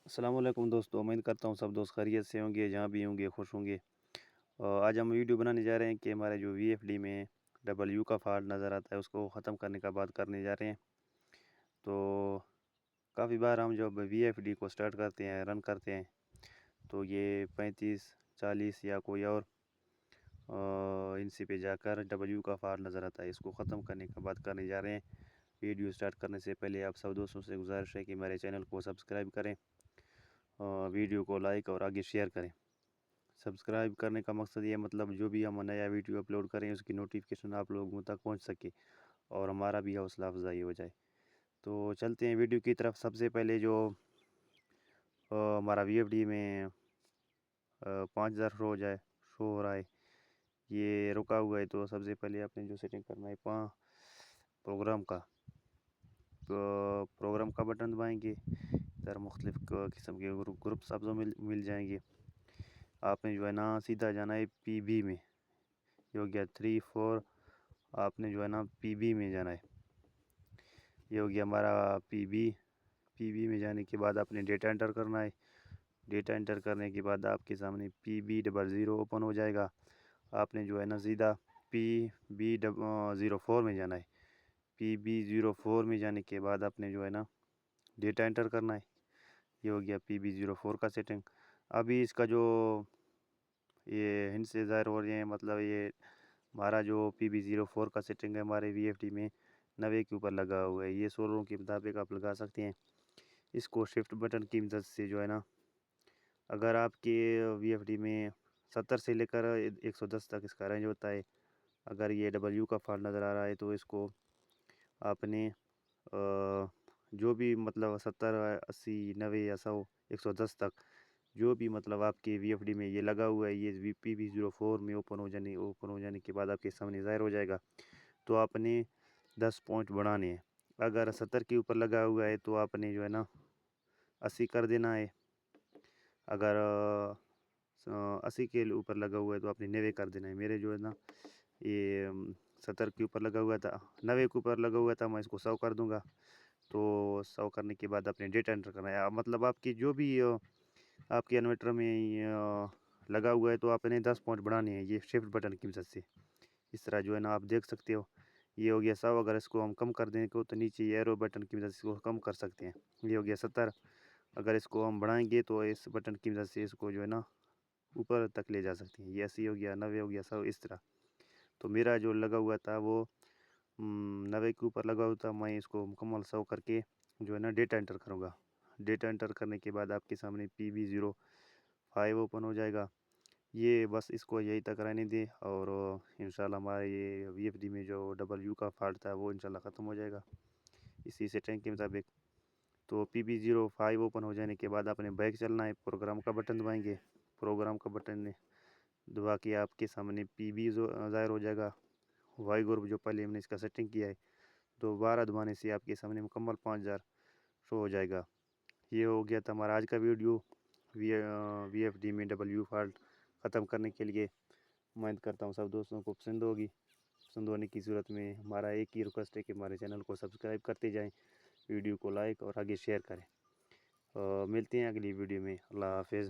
السلام علیکم دوستو، امید کرتا ہوں سب دوست خیریت سے ہوں گے، جہاں بھی ہوں گے خوش ہوں گے۔ آج ہم ویڈیو بنانے جا رہے ہیں کہ ہمارے جو وی ایف ڈی میں ڈبل یو کا فالٹ نظر آتا ہے اس کو ختم کرنے کا بات کرنے جا رہے ہیں۔ تو کافی بار ہم جب وی ایف ڈی کو سٹارٹ کرتے ہیں، رن کرتے ہیں، تو یہ 35 40 یا کوئی اور انسی پہ جا کر ڈبل یو کا فالٹ نظر آتا ہے، اس کو ختم کرنے کا بات کرنے جا رہے ہیں۔ ویڈیو سٹارٹ کرنے سے پہلے آپ سب دوستوں سے گزارش ہے کہ میرے چینل کو سبسکرائب کریں، ویڈیو کو لائک اور آگے شیئر کریں۔ سبسکرائب کرنے کا مقصد یہ مطلب جو بھی ہم نیا ویڈیو اپلوڈ کریں اس کی نوٹیفیکیشن آپ لوگوں تک پہنچ سکے اور ہمارا بھی حوصلہ افزائی ہو جائے۔ تو چلتے ہیں ویڈیو کی طرف۔ سب سے پہلے جو ہمارا وی ایف ڈی میں 5000 شو ہو رہا ہے، یہ رکا ہوا ہے، تو سب سے پہلے آپ نے جو سیٹنگ کرنا ہے پروگرام کا بٹن دبائیں گے۔ ادھر مختلف قسم کے گروپس آپ مل جائیں گے۔ آپ نے جو ہے نا سیدھا جانا ہے پی بی میں، یہ ہو گیا 3 4، آپ نے جو ہے نا پی بی میں جانا ہے، یہ ہو گیا ہمارا پی بی میں جانے کے بعد آپ نے ڈیٹا انٹر کرنا ہے۔ ڈیٹا انٹر کرنے کے بعد آپ کے سامنے PB00 اوپن ہو جائے گا۔ آپ نے جو ہے نا سیدھا PB04 میں جانا ہے۔ PB04 میں جانے کے بعد آپ نے جو ہے نا ڈیٹا انٹر کرنا ہے، یہ ہو گیا PB04 کا سیٹنگ۔ ابھی اس کا جو یہ ہنٹ سے ظاہر ہو رہے ہیں، مطلب یہ ہمارا جو PB04 کا سیٹنگ ہے ہمارے وی ایف ڈی میں 90 کے اوپر لگا ہوا ہے، یہ 16 کے مطابق آپ لگا سکتے ہیں۔ اس کو شفٹ بٹن کی مدد سے جو ہے نا، اگر آپ کے وی ایف ڈی میں 70 سے لے کر 110 تک اس کا رینج ہوتا ہے، اگر یہ ڈبل یو کا فالٹ نظر آ رہا ہے تو اس کو آپ نے جو بھی مطلب 70 80 90 یا 100 110 تک جو بھی مطلب آپ کے وی ایف ڈی میں یہ لگا ہوا ہے، یہ PB04 میں اوپن ہو جانے کے بعد آپ کے سامنے ظاہر ہو جائے گا، تو آپ نے 10 پوائنٹ بڑھانے ہیں۔ اگر 70 کے اوپر لگا ہوا ہے تو آپ نے جو ہے نا 80 کر دینا ہے، اگر 80 کے اوپر لگا ہوا ہے تو آپ نے 90 کر دینا ہے۔ میرے جو ہے نا یہ 70 کے اوپر لگا ہوا تھا، 90 کے اوپر لگا ہوا تھا، میں اس کو 100 کر دوں گا۔ تو 100 کرنے کے بعد آپ نے ڈیٹا انٹر کرنا ہے، مطلب آپ کی جو بھی آپ کے انورٹر میں لگا ہوا ہے تو آپ نے 10 پوائنٹ بڑھانے ہیں، یہ شفٹ بٹن کی مدد سے۔ اس طرح جو ہے نا آپ دیکھ سکتے ہو، یہ ہو گیا 100۔ اگر اس کو ہم کم کر دیں تو نیچے ایرو بٹن کی مدد سے اس کو کم کر سکتے ہیں، یہ ہو گیا 70۔ اگر اس کو ہم بڑھائیں گے تو اس بٹن کی مدد سے اس کو جو ہے نا اوپر تک لے جا سکتے ہیں، یہ 80 ہو گیا، 90 ہو گیا، 100، اس طرح۔ تو میرا جو لگا ہوا تھا وہ 90 کے اوپر لگا ہوا تھا، میں اس کو مکمل 100 کر کے جو ہے نا ڈیٹا انٹر کروں گا۔ ڈیٹا انٹر کرنے کے بعد آپ کے سامنے PB05 اوپن ہو جائے گا۔ یہ بس اس کو یہی تک رہنے دیں اور انشاءاللہ ہمارا یہ وی ایف ڈی میں جو ڈبل یو کا فالٹ تھا وہ انشاءاللہ ختم ہو جائے گا اسی سیٹنگ کے مطابق۔ تو PB05 اوپن ہو جانے کے بعد آپ نے بیک چلنا ہے، پروگرام کا بٹن دبائیں گے۔ پروگرام کا بٹن دبا کے آپ کے سامنے PB ظاہر ہو جائے گا، وائی گروپ جو پہلے ہم نے اس کا سیٹنگ کیا ہے، دوبارہ دبانے سے آپ کے سامنے مکمل 5000 شو ہو جائے گا۔ یہ ہو گیا تھا ہمارا آج کا ویڈیو وی ایف ڈی میں ڈبل یو فالٹ ختم کرنے کے لیے۔ امید کرتا ہوں سب دوستوں کو پسند ہوگی۔ پسند ہونے کی صورت میں ہمارا ایک ہی ریکویسٹ ہے کہ ہمارے چینل کو سبسکرائب کرتے جائیں، ویڈیو کو لائک اور آگے شیئر کریں۔ ملتے ہیں اگلی ویڈیو میں، اللہ حافظ۔